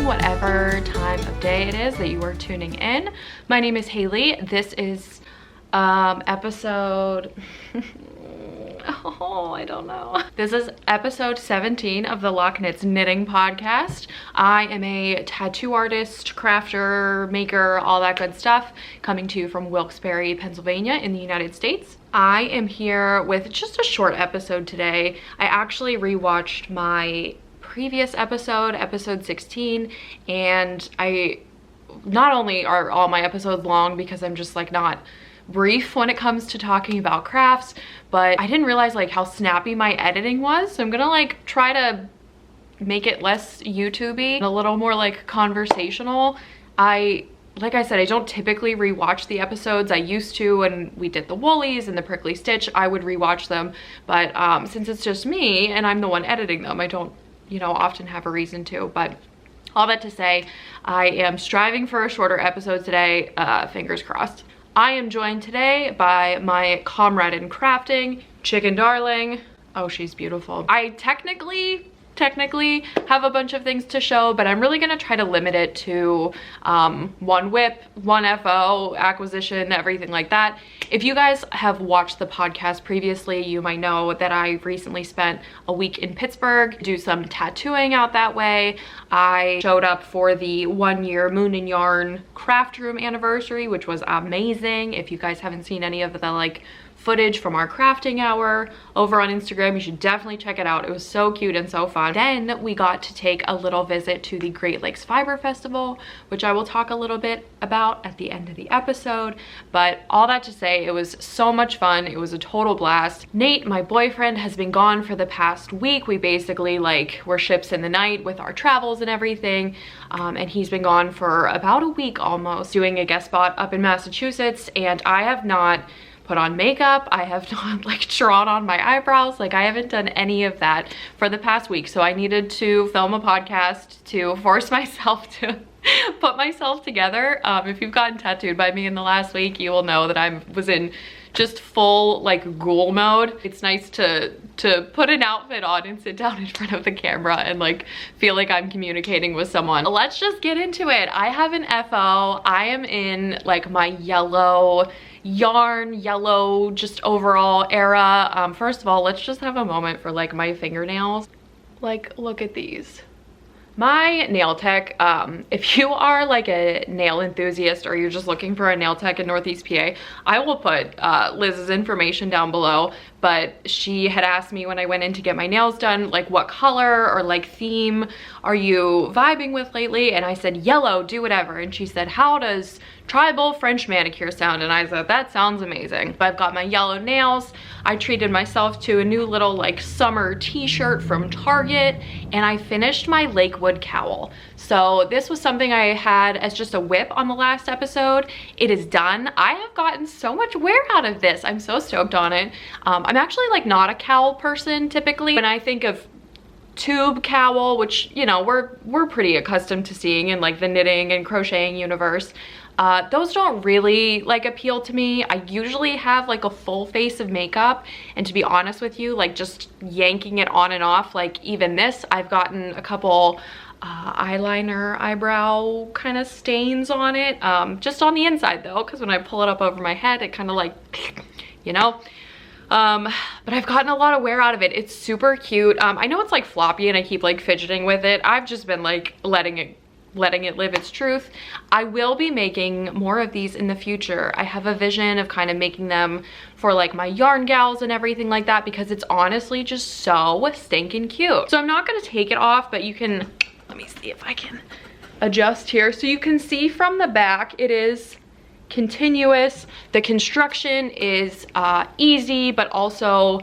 whatever time of day it is that you are tuning in. My name is Haley. This is episode I don't know. This is episode 17 of the Lochknits knitting podcast. I am a tattoo artist, crafter, maker, all that good stuff, coming to you from Wilkes-Barre, Pennsylvania in the United States. I am here with just a short episode today. I actually rewatched my previous episode, episode 16, and not only are all my episodes long because I'm just like not brief when it comes to talking about crafts, but I didn't realize like how snappy my editing was. So I'm gonna like try to make it less YouTube-y and a little more like conversational. Like I said, I don't typically rewatch the episodes. I used to when we did the woolies and the prickly stitch, I would rewatch them. But since it's just me and I'm the one editing them, I don't, often have a reason to. But all that to say, I am striving for a shorter episode today, fingers crossed. I am joined today by my comrade in crafting, Chicken Darling. Oh, she's beautiful. I technically have a bunch of things to show, but I'm really gonna try to limit it to one WIP, one FO, acquisition, everything like that. If you guys have watched the podcast previously, you might know that I recently spent a week in Pittsburgh, do some tattooing out that way. I showed up for the 1-year Moon and Yarn craft room anniversary, which was amazing. If you guys haven't seen any of the footage from our crafting hour over on Instagram, you should definitely check it out. It was so cute and so fun. Then we got to take a little visit to the Great Lakes Fiber Festival, which I will talk a little bit about at the end of the episode. But all that to say, it was so much fun. It was a total blast. Nate, my boyfriend, has been gone for the past week. We basically were ships in the night with our travels and everything. And he's been gone for about a week almost, doing a guest spot up in Massachusetts. And I have not put on makeup. I have not drawn on my eyebrows. I haven't done any of that for the past week. So I needed to film a podcast to force myself to put myself together. If you've gotten tattooed by me in the last week, you will know that I was in just full ghoul mode. It's nice to put an outfit on and sit down in front of the camera and feel like I'm communicating with someone. Let's just get into it. I have an FO. I am in my yellow yarn, yellow just overall era. First of all, let's just have a moment for my fingernails. Look at these. My nail tech, if you are a nail enthusiast or you're just looking for a nail tech in Northeast PA, I will put Liz's information down below. But she had asked me when I went in to get my nails done, what color or theme are you vibing with lately? And I said, yellow, do whatever. And she said, how does tribal French manicure sound? And I said, that sounds amazing. But I've got my yellow nails. I treated myself to a new little summer t-shirt from Target, and I finished my Lakewood Cowl. So this was something I had as just a WIP on the last episode. It is done. I have gotten so much wear out of this. I'm so stoked on it. I'm actually not a cowl person typically. When I think of tube cowl, which we're pretty accustomed to seeing in the knitting and crocheting universe, those don't really appeal to me. I usually have a full face of makeup, and to be honest with you, just yanking it on and off, even this, I've gotten a couple eyeliner, eyebrow kind of stains on it, just on the inside though, because when I pull it up over my head, it kind of but I've gotten a lot of wear out of it. It's super cute. I know it's floppy and I keep fidgeting with it. I've just been letting it live its truth. I will be making more of these in the future. I have a vision of kind of making them for my yarn gals and everything like that, because it's honestly just so stinking cute. So I'm not going to take it off, but you can, let me see if I can adjust here. So you can see from the back, it is continuous. The construction is easy, but also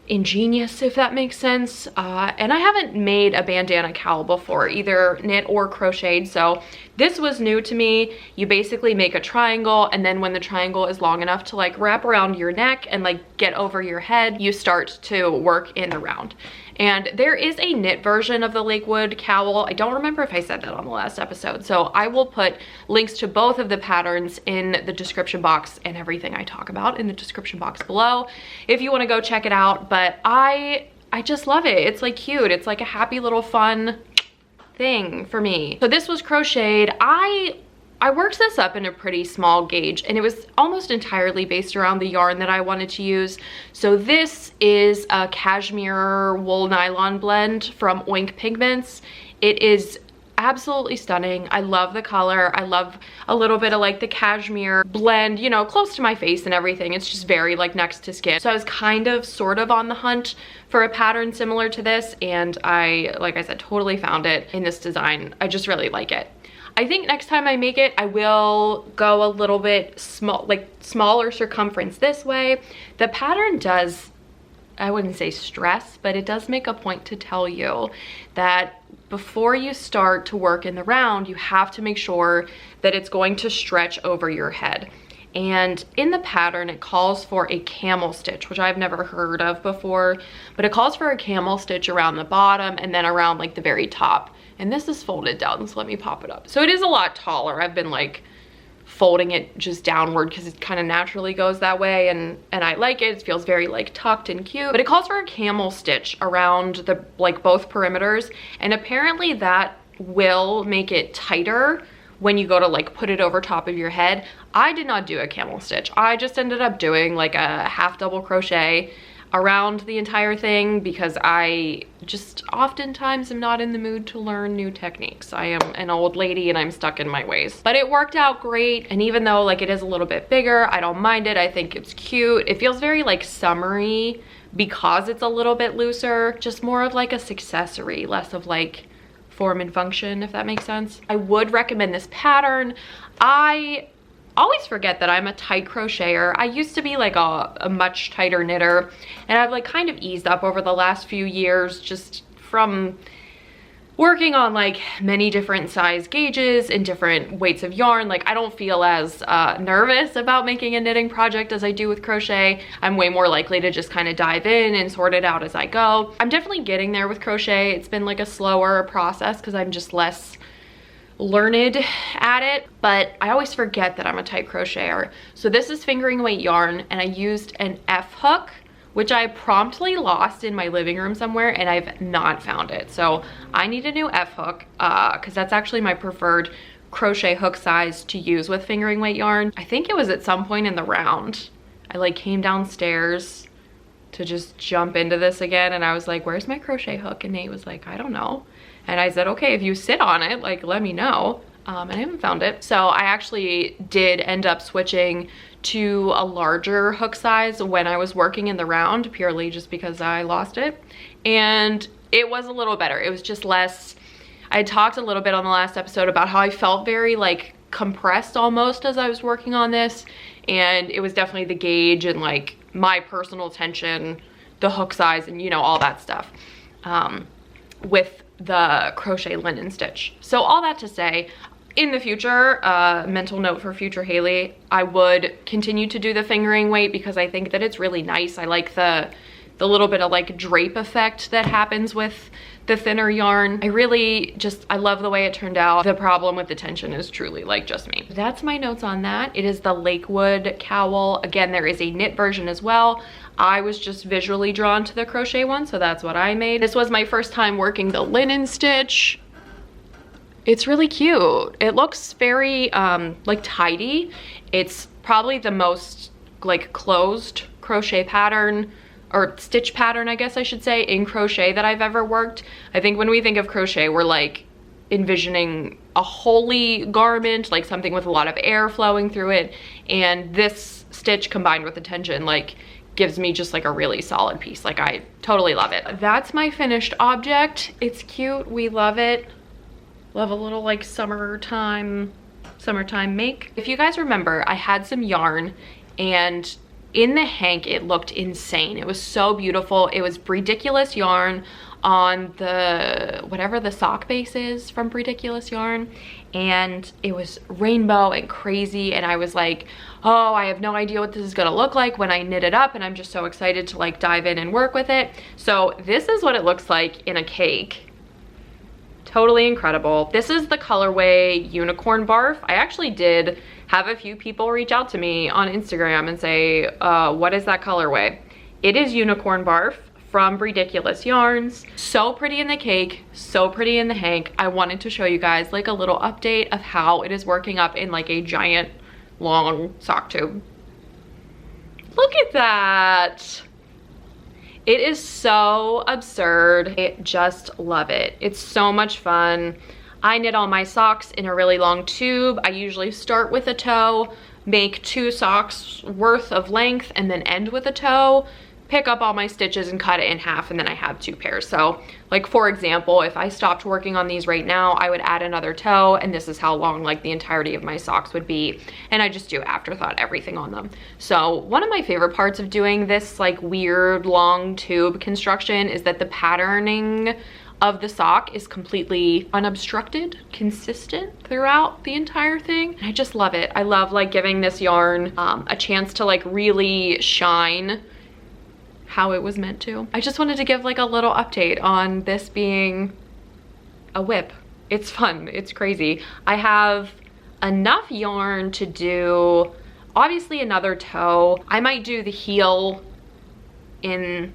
ingenious, if that makes sense. And I haven't made a bandana cowl before, either knit or crocheted, so this was new to me. You basically make a triangle, and then when the triangle is long enough to wrap around your neck and get over your head, you start to work in the round. And there is a knit version of the Lakewood Cowl. I don't remember if I said that on the last episode. So I will put links to both of the patterns in the description box, and everything I talk about in the description box below if you want to go check it out. But I just love it. It's cute. It's a happy little fun thing for me. So this was crocheted. I worked this up in a pretty small gauge, and it was almost entirely based around the yarn that I wanted to use. So this is a cashmere wool nylon blend from Oink Pigments. It is absolutely stunning. I love the color. I love a little bit of like the cashmere blend, you know, close to my face and everything. It's just very like next to skin. So I was kind of sort of on the hunt for a pattern similar to this, and I, like I said, totally found it in this design. I just really like it. I think next time I make it, I will go a little bit small, like smaller circumference this way. The pattern does, I wouldn't say stress, but it does make a point to tell you that before you start to work in the round, you have to make sure that it's going to stretch over your head. And in the pattern, it calls for a camel stitch, which I've never heard of before, but it calls for a camel stitch around the bottom and then around like the very top. And this is folded down, so let me pop it up. So it is a lot taller. I've been like folding it just downward because it kind of naturally goes that way, and I like it. It feels very like tucked and cute. But it calls for a camel stitch around the like both perimeters, and apparently that will make it tighter when you go to like put it over top of your head. I did not do a camel stitch. I just ended up doing like a half double crochet around the entire thing because I just oftentimes am not in the mood to learn new techniques. I am an old lady and I'm stuck in my ways. But it worked out great, and even though like it is a little bit bigger, I don't mind it. I think it's cute. It feels very like summery because it's a little bit looser, just more of like a accessory, less of like form and function, if that makes sense. I would recommend this pattern. I always forget that I'm a tight crocheter. I used to be like a much tighter knitter, and I've like kind of eased up over the last few years just from working on like many different size gauges and different weights of yarn. Like I don't feel as nervous about making a knitting project as I do with crochet. I'm way more likely to just kind of dive in and sort it out as I go. I'm definitely getting there with crochet. It's been like a slower process because I'm just less learned at it, but I always forget that I'm a tight crocheter. So this is fingering weight yarn, and I used an F hook, which I promptly lost in my living room somewhere, and I've not found it. So I need a new F hook because that's actually my preferred crochet hook size to use with fingering weight yarn. I think it was at some point in the round, I like came downstairs to just jump into this again, and I was like, where's my crochet hook? And Nate was like, I don't know. And I said, okay, if you sit on it, like, let me know. And I haven't found it. So I actually did end up switching to a larger hook size when I was working in the round, purely just because I lost it. And it was a little better. It was just less, I had talked a little bit on the last episode about how I felt very like compressed almost as I was working on this. And it was definitely the gauge and like my personal tension, the hook size, and you know, all that stuff. With the crochet linen stitch. So all that to say, in the future, mental note for future Haley, I would continue to do the fingering weight because I think that it's really nice. I like the little bit of like drape effect that happens with the thinner yarn. I love the way it turned out. The problem with the tension is truly like just me. That's my notes on that. It is the Lakewood Cowl. Again, there is a knit version as well. I was just visually drawn to the crochet one, so that's what I made. This was my first time working the linen stitch. It's really cute. It looks very like tidy. It's probably the most like closed crochet pattern, or stitch pattern, I guess I should say, in crochet that I've ever worked. I think when we think of crochet, we're like envisioning a holey garment, like something with a lot of air flowing through it. And this stitch combined with the tension, like gives me just like a really solid piece. Like I totally love it. That's my finished object. It's cute, we love it. Love a little like summertime make. If you guys remember, I had some yarn, and in the hank it looked insane. It was so beautiful. It was Ridiculous yarn on the whatever the sock base is from Ridiculous yarn, and it was rainbow and crazy, and I was like, oh, I have no idea what this is gonna look like when I knit it up, and I'm just so excited to like dive in and work with it. So this is what it looks like in a cake. Totally incredible. This is the colorway Unicorn Barf. I actually did have a few people reach out to me on Instagram and say, what is that colorway? It is Unicorn Barf from Ridiculous Yarns. So pretty in the cake, so pretty in the hank. I wanted to show you guys like a little update of how it is working up in like a giant long sock tube. Look at that. It is so absurd. I just love it. It's so much fun. I knit all my socks in a really long tube. I usually start with a toe, make 2 socks worth of length, and then end with a toe, pick up all my stitches and cut it in half, and then I have 2 pairs. So like, for example, if I stopped working on these right now, I would add another toe, and this is how long like the entirety of my socks would be. And I just do afterthought everything on them. So one of my favorite parts of doing this like weird long tube construction is that the patterning of the sock is completely unobstructed, consistent throughout the entire thing. And I just love it. I love like giving this yarn a chance to like really shine how it was meant to. I just wanted to give like a little update on this being a WIP. It's fun, it's crazy. I have enough yarn to do obviously another toe. I might do the heel in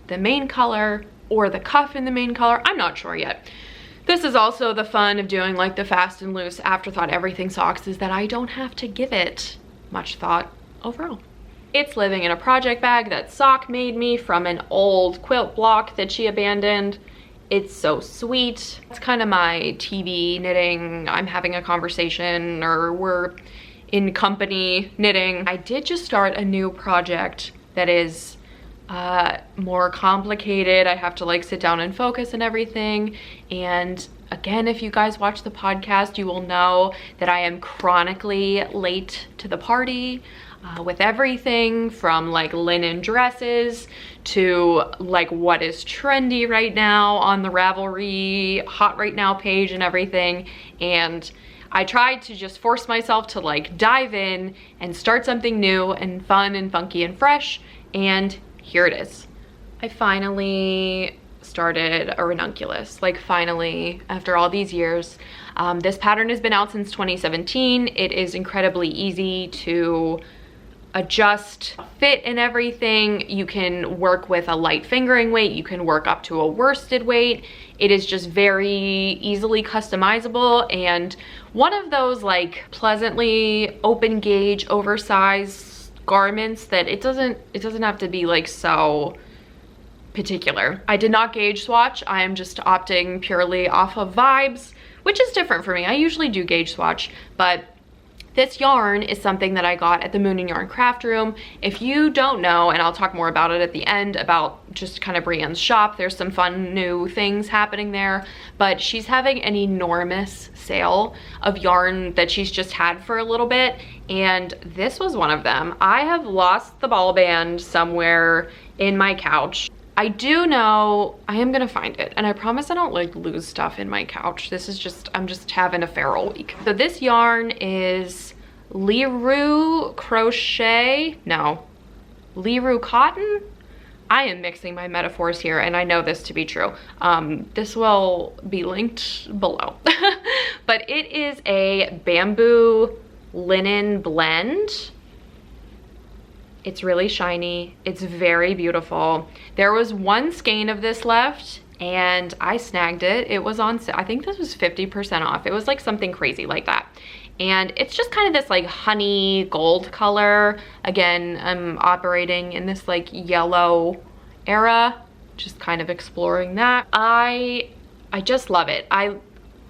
the main color or the cuff in the main color. I'm not sure yet. This is also the fun of doing like the fast and loose afterthought everything socks, is that I don't have to give it much thought overall. It's living in a project bag that Sock made me from an old quilt block that she abandoned. It's so sweet. It's kind of my TV knitting. I'm having a conversation, or we're in company knitting. I did just start a new project that is more complicated. I have to like sit down and focus and everything. And again, if you guys watch the podcast, you will know that I am chronically late to the party. With everything from like linen dresses to like what is trendy right now on the Ravelry Hot Right Now page and everything. And I tried to just force myself to like dive in and start something new and fun and funky and fresh. And here it is. I finally started a Ranunculus, like finally, after all these years. This pattern has been out since 2017. It is incredibly easy to adjust fit and everything. You can work with a light fingering weight, you can work up to a worsted weight. It is just very easily customizable, and one of those like pleasantly open gauge oversized garments that it doesn't have to be like so particular. I did not gauge swatch. I am just opting purely off of vibes, which is different for me. I usually do gauge swatch, but this yarn is something that I got at the Moon and Yarn craft room. If you don't know, and I'll talk more about it at the end, about just kind of Brienne's shop, there's some fun new things happening there, but she's having an enormous sale of yarn that she's just had for a little bit, and this was one of them. I have lost the ball band somewhere in my couch. I do know I am gonna find it, and I promise I don't like lose stuff in my couch. This is just, I'm just having a feral week. So this yarn is Liru cotton. I am mixing my metaphors here, and I know this to be true. This will be linked below. But it is a bamboo linen blend. It's really shiny. It's very beautiful. There was one skein of this left and I snagged it. It was on, I think this was 50% off. It was like something crazy like that. And it's just kind of this like honey gold color. Again, I'm operating in this like yellow era, just kind of exploring that. I just love it. I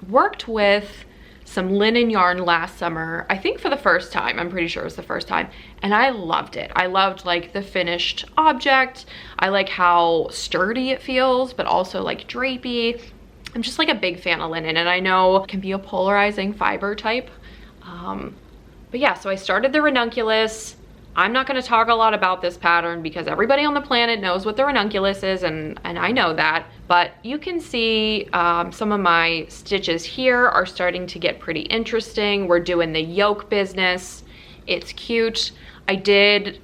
worked with some linen yarn last summer, I think for the first time. I'm pretty sure it was the first time, and I loved it. I loved like the finished object. I like how sturdy it feels, but also like drapey. I'm just like a big fan of linen, and I know it can be a polarizing fiber type. But yeah, so I started the Ranunculus. I'm not going to talk a lot about this pattern because everybody on the planet knows what the Ranunculus is, and I know that. But you can see some of my stitches here are starting to get pretty interesting. We're doing the yoke business. It's cute. I did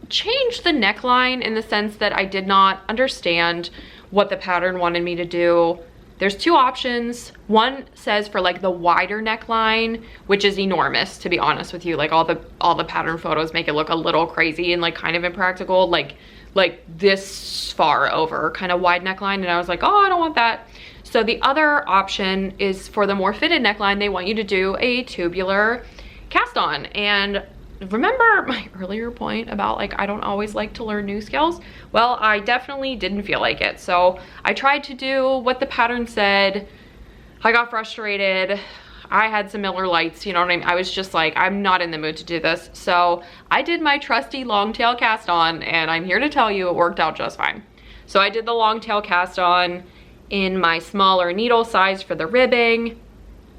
change the neckline in the sense that I did not understand what the pattern wanted me to do. There's two options. One says for like the wider neckline, which is enormous, to be honest with you. Like all the pattern photos make it look a little crazy and like kind of impractical. Like like this far over, kind of wide neckline, and I was like, oh, I don't want that. So the other option is for the more fitted neckline, they want you to do a tubular cast on. And remember my earlier point about like, I don't always like to learn new skills? Well, I definitely didn't feel like it. So I tried to do what the pattern said. I got frustrated. I had some Miller Lights, you know what I mean? I was just like, I'm not in the mood to do this. So I did my trusty long tail cast on, and I'm here to tell you it worked out just fine. So I did the long tail cast on in my smaller needle size for the ribbing,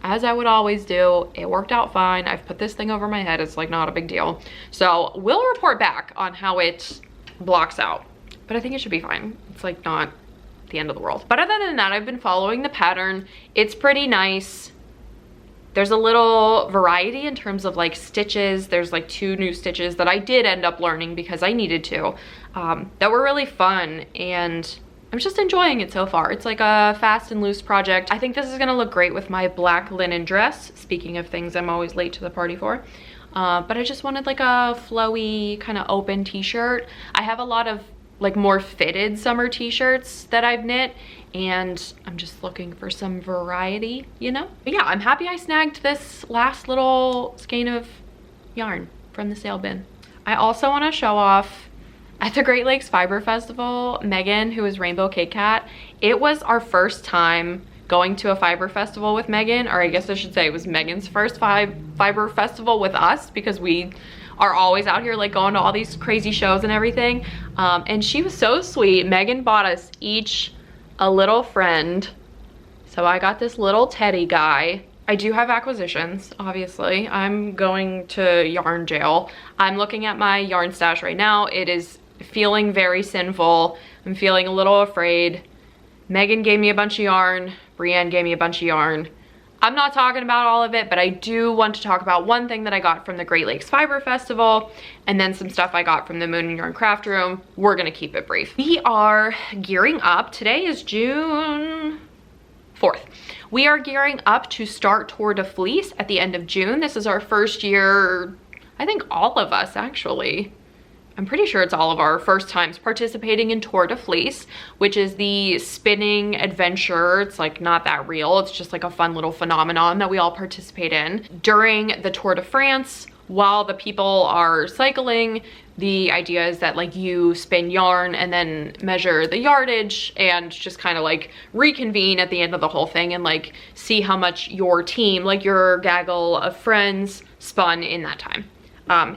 as I would always do. It worked out fine. I've put this thing over my head. It's like not a big deal. So we'll report back on how it blocks out, but I think it should be fine. It's like not the end of the world. But other than that, I've been following the pattern. It's pretty nice. There's a little variety in terms of like stitches. There's like 2 new stitches that I did end up learning because I needed to, that were really fun, and I'm just enjoying it so far. It's like a fast and loose project. I think this is gonna look great with my black linen dress. Speaking of things I'm always late to the party for. But I just wanted like a flowy kind of open t-shirt. I have a lot of like more fitted summer t-shirts that I've knit, and I'm just looking for some variety, you know? But yeah, I'm happy I snagged this last little skein of yarn from the sale bin. I also wanna show off at the Great Lakes Fiber Festival, Megan, who is Rainbow Kit Kat, it was our first time going to a fiber festival with Megan, or I guess I should say it was Megan's first fiber festival with us, because we are always out here like going to all these crazy shows and everything. And she was so sweet. Megan bought us each a little friend. So I got this little teddy guy. I do have acquisitions, obviously. I'm going to yarn jail. I'm looking at my yarn stash right now. It is feeling very sinful. I'm feeling a little afraid. Megan gave me a bunch of yarn. Brienne gave me a bunch of yarn. I'm not talking about all of it, but I do want to talk about one thing that I got from the Great Lakes Fiber Festival, and then some stuff I got from the Moon and Yarn Craft Room. We're gonna keep it brief. We are gearing up. Today is June 4th. We are gearing up to start Tour de Fleece at the end of June. This is our first year, I think all of us actually. I'm pretty sure it's all of our first times participating in Tour de Fleece, which is the spinning adventure. It's like not that real. It's just like a fun little phenomenon that we all participate in. During the Tour de France, while the people are cycling, the idea is that like you spin yarn and then measure the yardage and just kind of like reconvene at the end of the whole thing and like see how much your team, like your gaggle of friends, spun in that time.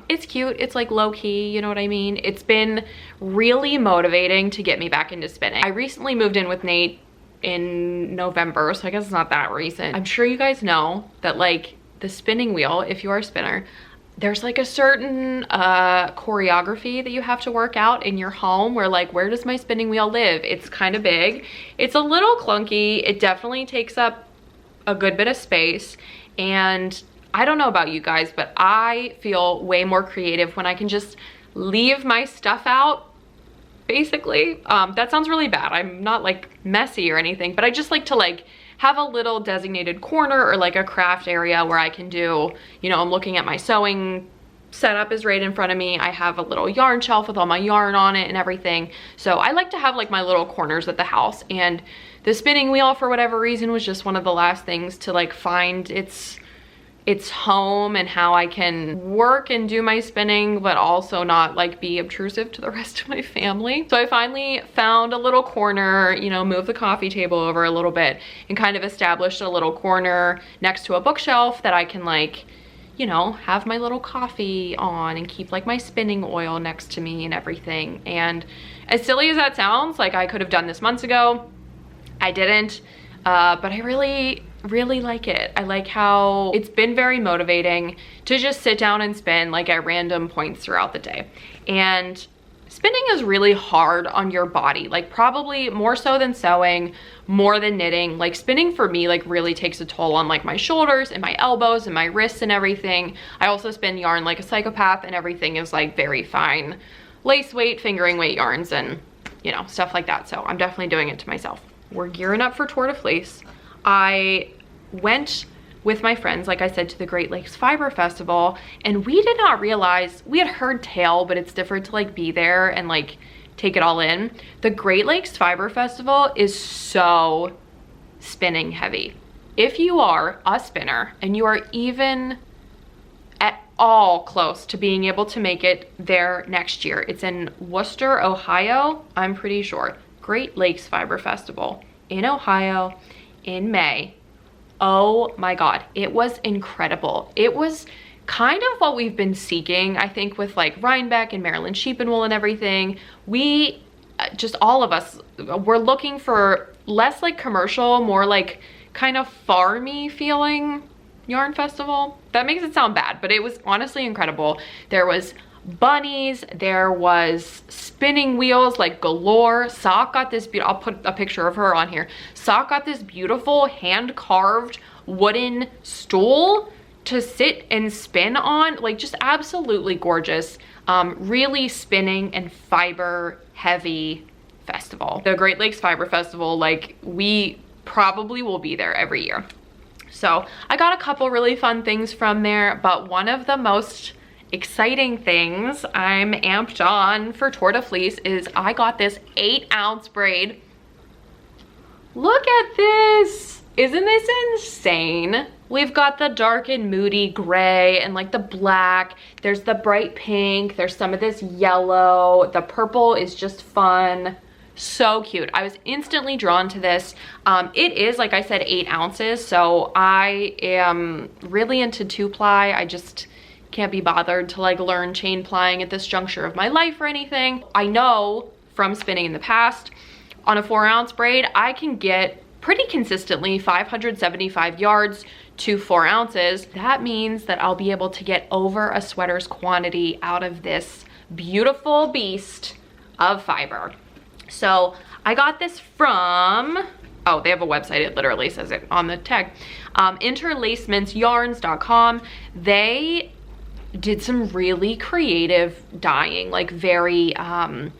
It's cute. It's like low-key, you know what I mean? It's been really motivating to get me back into spinning. I recently moved in with Nate in November, so I guess it's not that recent. I'm sure you guys know that like the spinning wheel, if you are a spinner, there's like a certain choreography that you have to work out in your home where like, where does my spinning wheel live? It's kind of big. It's a little clunky. It definitely takes up a good bit of space, and I don't know about you guys, but I feel way more creative when I can just leave my stuff out, basically. That sounds really bad. I'm not like messy or anything, but I just like to like have a little designated corner or like a craft area where I can do, you know, I'm looking at my sewing setup is right in front of me. I have a little yarn shelf with all my yarn on it and everything. So I like to have like my little corners at the house, and the spinning wheel for whatever reason was just one of the last things to like find its home and how I can work and do my spinning but also not like be obtrusive to the rest of my family. So I finally found a little corner, you know, moved the coffee table over a little bit and kind of established a little corner next to a bookshelf that I can like, you know, have my little coffee on and keep like my spinning oil next to me and everything. And as silly as that sounds, like I could have done this months ago. I didn't, but I really like it. I like how it's been very motivating to just sit down and spin like at random points throughout the day. And spinning is really hard on your body, like probably more so than sewing, more than knitting. Like spinning for me like really takes a toll on like my shoulders and my elbows and my wrists and everything. I also spin yarn like a psychopath, and everything is like very fine lace weight, fingering weight yarns, and you know, stuff like that. So I'm definitely doing it to myself. We're gearing up for Tour de Fleece. I went with my friends, like I said, to the Great Lakes Fiber Festival, and we did not realize, we had heard tale, but it's different to like be there and like take it all in. The Great Lakes Fiber Festival is so spinning heavy. If you are a spinner and you are even at all close to being able to make it there next year, it's in Worcester, Ohio, I'm pretty sure. Great Lakes Fiber Festival in Ohio in May. Oh my God, it was incredible. It was kind of what we've been seeking, I think, with like Rhinebeck and Maryland Sheep and Wool and everything. We just, all of us, we're looking for less like commercial, more like kind of farmy feeling yarn festival. That makes it sound bad, but it was honestly incredible. There was bunnies, there was spinning wheels like galore. Sock got this I'll put a picture of her on here. Sock got this beautiful hand carved wooden stool to sit and spin on, like just absolutely gorgeous. Really spinning and fiber heavy festival. The Great Lakes Fiber Festival, like we probably will be there every year. So I got a couple really fun things from there, but one of the most exciting things I'm amped on for Tour de Fleece is I got this 8-ounce braid. Look at this. Isn't this insane? We've got the dark and moody gray and like the black. There's the bright pink. There's some of this yellow. The purple is just fun. So cute. I was instantly drawn to this. It is, like I said, 8 ounces. So I am really into 2-ply. I just can't be bothered to like learn chain plying at this juncture of my life or anything. I know from spinning in the past, on a 4-ounce braid, I can get pretty consistently 575 yards to 4 ounces. That means that I'll be able to get over a sweater's quantity out of this beautiful beast of fiber. So I got this from, oh, they have a website, it literally says it on the tag, interlacementsyarns.com. They did some really creative dyeing, like very like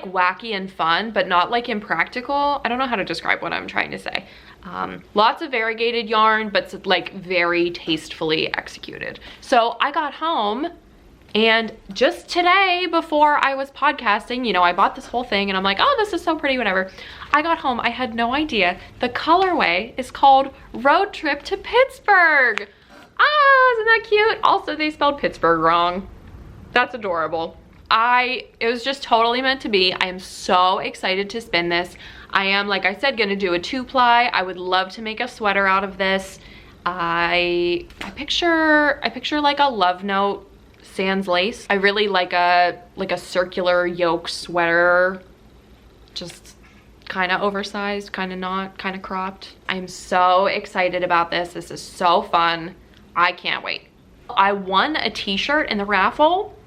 wacky and fun, but not like impractical. I don't know how to describe what I'm trying to say. Lots of variegated yarn, but like very tastefully executed. So I got home and just today before I was podcasting, you know, I bought this whole thing and I'm like, oh, this is so pretty, whatever. I got home, I had no idea. The colorway is called Road Trip to Pittsburgh. Ah, isn't that cute? Also, they spelled Pittsburgh wrong. That's adorable. It was just totally meant to be. I am so excited to spin this. I am, like I said, gonna do a 2-ply. I would love to make a sweater out of this. I picture like a love note sans lace. I really like a circular yoke sweater, just kind of oversized, kind of not, kind of cropped. I'm so excited about this. This is so fun. I can't wait. I won a t-shirt in the raffle.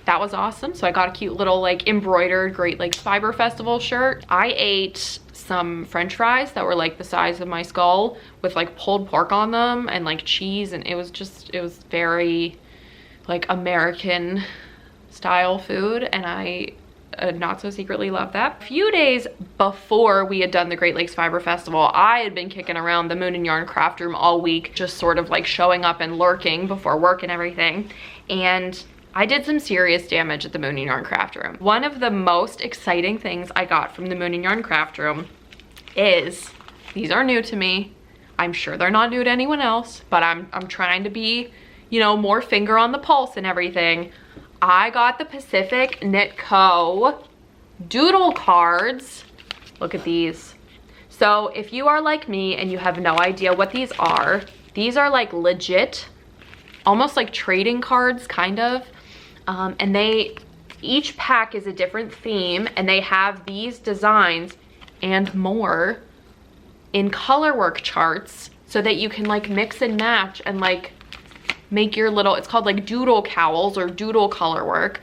That was awesome. So I got a cute little like embroidered Great Lakes Fiber Festival shirt. I ate some French fries that were like the size of my skull with like pulled pork on them and like cheese, and it was very like American style food, and I not so secretly love that. A few days before we had done the Great Lakes Fiber Festival, I had been kicking around the Moon and Yarn craft room all week, just sort of like showing up and lurking before work and everything. And I did some serious damage at the Moon and Yarn craft room. One of the most exciting things I got from the Moon and Yarn craft room is, these are new to me. I'm sure they're not new to anyone else, but I'm trying to be, you know, more finger on the pulse and everything. I got the Pacific Knit Co. doodle cards. Look at these. So if you are like me and you have no idea what these are like legit, almost like trading cards, kind of. And each pack is a different theme, and they have these designs and more in colorwork charts so that you can like mix and match and like make your little, it's called like doodle cowls or doodle colorwork.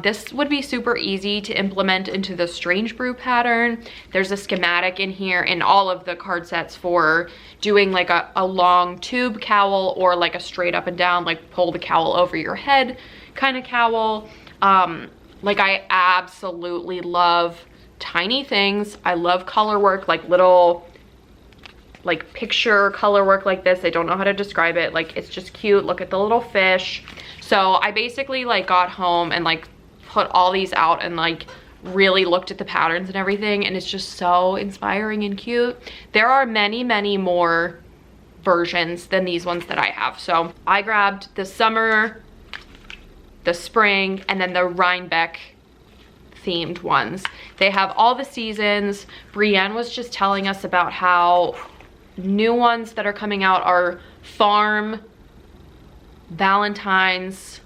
This would be super easy to implement into the Strange Brew pattern. There's a schematic in here in all of the card sets for doing like a long tube cowl or like a straight up and down, like pull the cowl over your head kind of cowl. Like I absolutely love tiny things. I love color work, like little like picture color work like this. I don't know how to describe it. Like it's just cute. Look at the little fish. So I basically like got home and like put all these out and like really looked at the patterns and everything, and it's just so inspiring and cute. There are many, many more versions than these ones that I have. So I grabbed the summer, the spring, and then the Rhinebeck themed ones. They have all the seasons. Brienne was just telling us about how new ones that are coming out are farm, Valentine's,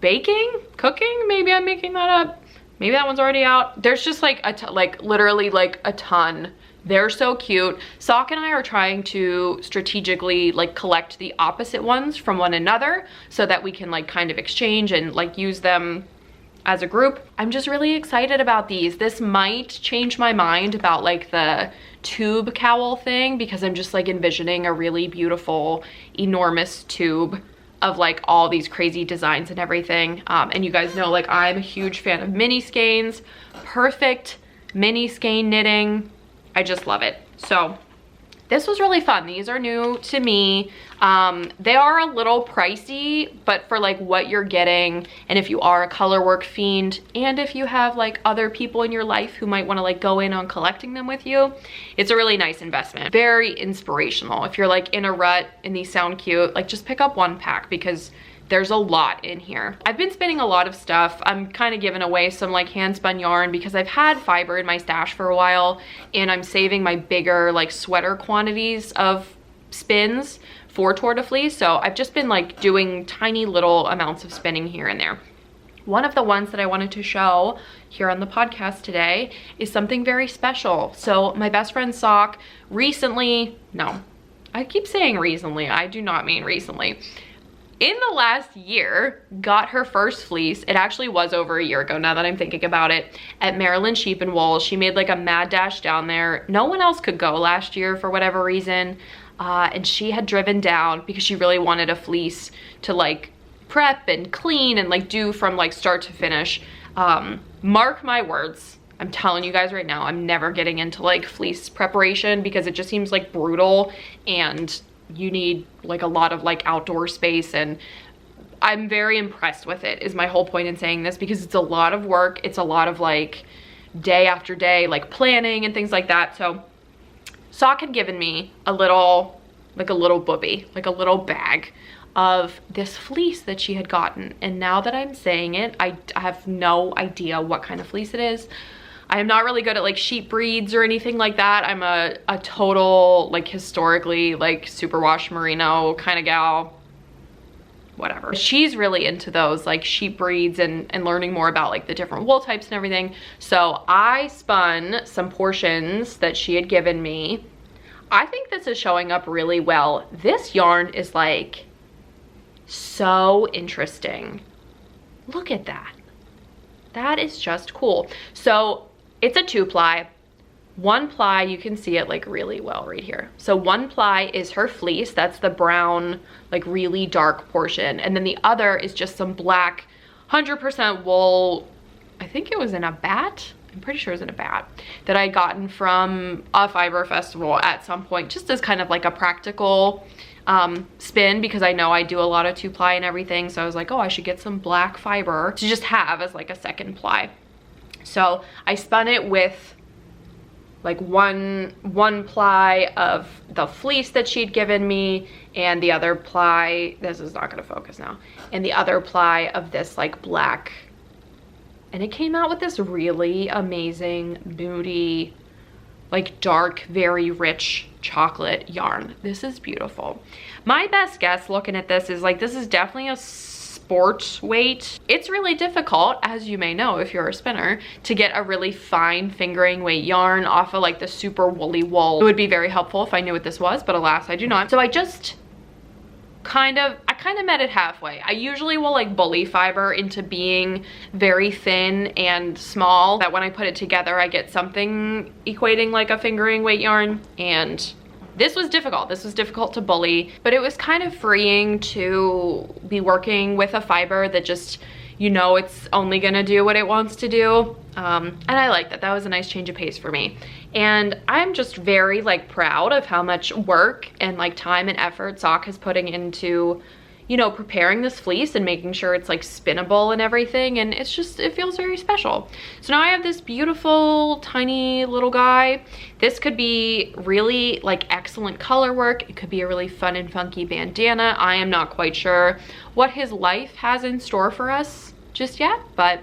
baking, cooking. Maybe I'm making that up. Maybe that one's already out. There's just like literally like a ton. They're so cute. Sock and I are trying to strategically like collect the opposite ones from one another so that we can like kind of exchange and like use them as a group. I'm just really excited about these. This might change my mind about like the tube cowl thing, because I'm just like envisioning a really beautiful, enormous tube of like all these crazy designs and everything. And you guys know like I'm a huge fan of mini skeins. Perfect mini skein knitting. I just love it. So this was really fun. These are new to me. They are a little pricey, but for like what you're getting, and if you are a color work fiend, and if you have like other people in your life who might want to like go in on collecting them with you, it's a really nice investment. Very inspirational. If you're like in a rut and these sound cute, like just pick up one pack, because there's a lot in here. I've been spinning a lot of stuff. I'm kind of giving away some like hand spun yarn because I've had fiber in my stash for a while, and I'm saving my bigger like sweater quantities of spins for Tour de Fleece. So I've just been like doing tiny little amounts of spinning here and there. One of the ones that I wanted to show here on the podcast today is something very special. So my best friend Sock recently, no, I keep saying recently, I do not mean recently, in the last year, got her first fleece. It actually was over a year ago now that I'm thinking about it, at Maryland Sheep and Wool. She made like a mad dash down there. No one else could go last year for whatever reason. And she had driven down because she really wanted a fleece to like prep and clean and like do from like start to finish. Mark my words, I'm telling you guys right now, I'm never getting into like fleece preparation because it just seems like brutal, and you need like a lot of like outdoor space, and I'm very impressed with it is my whole point in saying this, because it's a lot of work. It's a lot of like day after day like planning and things like that. So Sock had given me a little boobie, like a little bag of this fleece that she had gotten, and now that I'm saying it, I have no idea what kind of fleece it is. I am not really good at like sheep breeds or anything like that. I'm a total like historically like superwash merino kind of gal, whatever. She's really into those like sheep breeds and learning more about like the different wool types and everything. So I spun some portions that she had given me. I think this is showing up really well. This yarn is like so interesting. Look at that. That is just cool. So it's a 2-ply. 1-ply, you can see it like really well right here. So 1-ply is her fleece. That's the brown, like really dark portion. And then the other is just some black 100% wool. I think it was in a bat. I'm pretty sure it was in a bat that I gotten from a fiber festival at some point, just as kind of like a practical spin, because I know I do a lot of 2-ply and everything. So I was like, oh, I should get some black fiber to just have as like a second ply. So I spun it with like one ply of the fleece that she'd given me, and the other ply, this is not gonna focus now, and the other ply of this like black, and it came out with this really amazing moody, like dark, very rich chocolate yarn. This is beautiful. My best guess looking at this is like, this is definitely a sport weight. It's really difficult, as you may know if you're a spinner, to get a really fine fingering weight yarn off of like the super woolly wool. It would be very helpful if I knew what this was, but alas, I do not. So I kind of met it halfway. I usually will like bully fiber into being very thin and small, that when I put it together I get something equating like a fingering weight yarn, and this was difficult. This was difficult to bully, but it was kind of freeing to be working with a fiber that just, you know, it's only gonna do what it wants to do. And I like that. That was a nice change of pace for me. And I'm just very like proud of how much work and like time and effort Sock is putting into you know, preparing this fleece and making sure it's like spinnable and everything, and it's just, it feels very special. So now I have this beautiful tiny little guy. This could be really like excellent color work. It could be a really fun and funky bandana. I am not quite sure what his life has in store for us just yet, but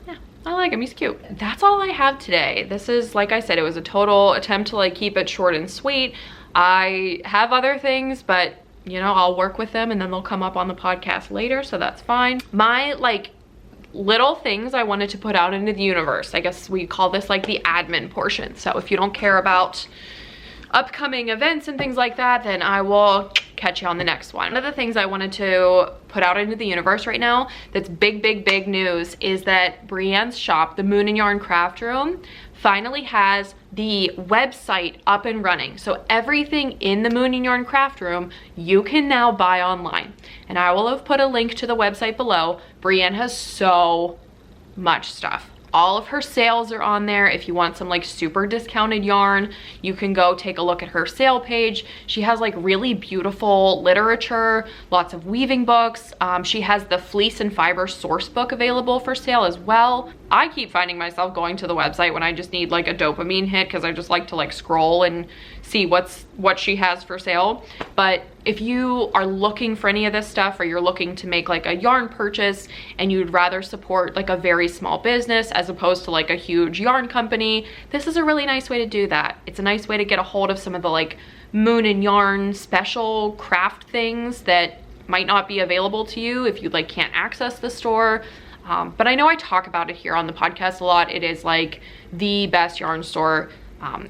yeah, I like him, he's cute. That's all I have today. This is, like I said, it was a total attempt to like keep it short and sweet. I have other things, but you know, I'll work with them and then they'll come up on the podcast later, so that's fine. My like little things I wanted to put out into the universe. I guess we call this like the admin portion. So if you don't care about upcoming events and things like that, then I will catch you on the next one. One of the things I wanted to put out into the universe right now that's big news is that Brienne's shop, the Moon and Yarn Craft Room, finally has the website up and running. So everything in the Moon and Yarn Craft Room you can now buy online, and I will have put a link to the website below. Brienne has so much stuff. All of her sales are on there. If you want some like super discounted yarn, you can go take a look at her sale page. She has like really beautiful literature, lots of weaving books. She has the Fleece and Fiber source book available for sale as well. I keep finding myself going to the website when I just need like a dopamine hit, because I just like to like scroll and see what she has for sale. But if you are looking for any of this stuff, or you're looking to make like a yarn purchase and you'd rather support like a very small business as opposed to like a huge yarn company, this is a really nice way to do that. It's a nice way to get a hold of some of the like Moon and Yarn special craft things that might not be available to you if you like can't access the store. But I know I talk about it here on the podcast a lot. It is like the best yarn store.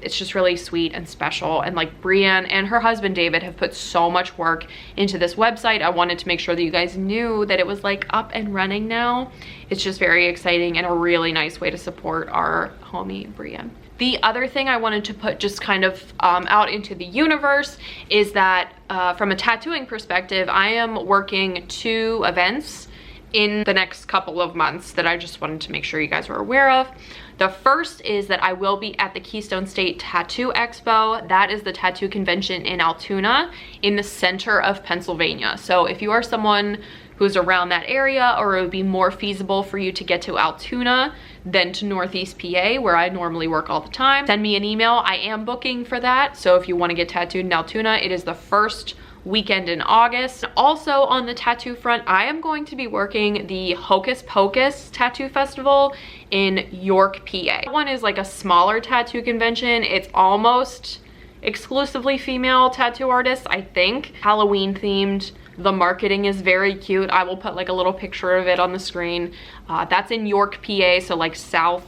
It's just really sweet and special, and like Brienne and her husband David have put so much work into this website. I wanted to make sure that you guys knew that it was like up and running now. It's just very exciting and a really nice way to support our homie Brienne. The other thing I wanted to put just kind of out into the universe is that from a tattooing perspective, I am working 2 events in the next couple of months that I just wanted to make sure you guys were aware of. The first is that I will be at the Keystone State Tattoo Expo. That is the tattoo convention in Altoona in the center of Pennsylvania. So if you are someone who's around that area, or it would be more feasible for you to get to Altoona than to Northeast PA, where I normally work all the time, send me an email. I am booking for that. So if you want to get tattooed in Altoona, it is the first weekend in August. Also on the tattoo front, I am going to be working the Hocus Pocus Tattoo Festival in York, PA. That one is like a smaller tattoo convention. It's almost exclusively female tattoo artists, I think. Halloween themed. The marketing is very cute. I will put like a little picture of it on the screen. That's in York, PA, so like south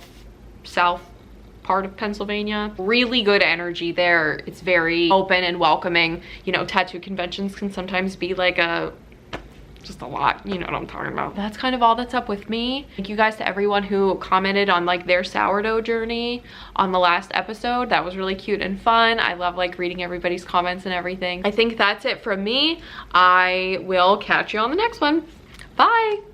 part of Pennsylvania. Really good energy there. It's very open and welcoming. You know, tattoo conventions can sometimes be like just a lot, you know what I'm talking about. That's kind of all that's up with me. Thank you guys to everyone who commented on like their sourdough journey on the last episode. That was really cute and fun. I love like reading everybody's comments and everything. I think that's it from me. I will catch you on the next one. Bye.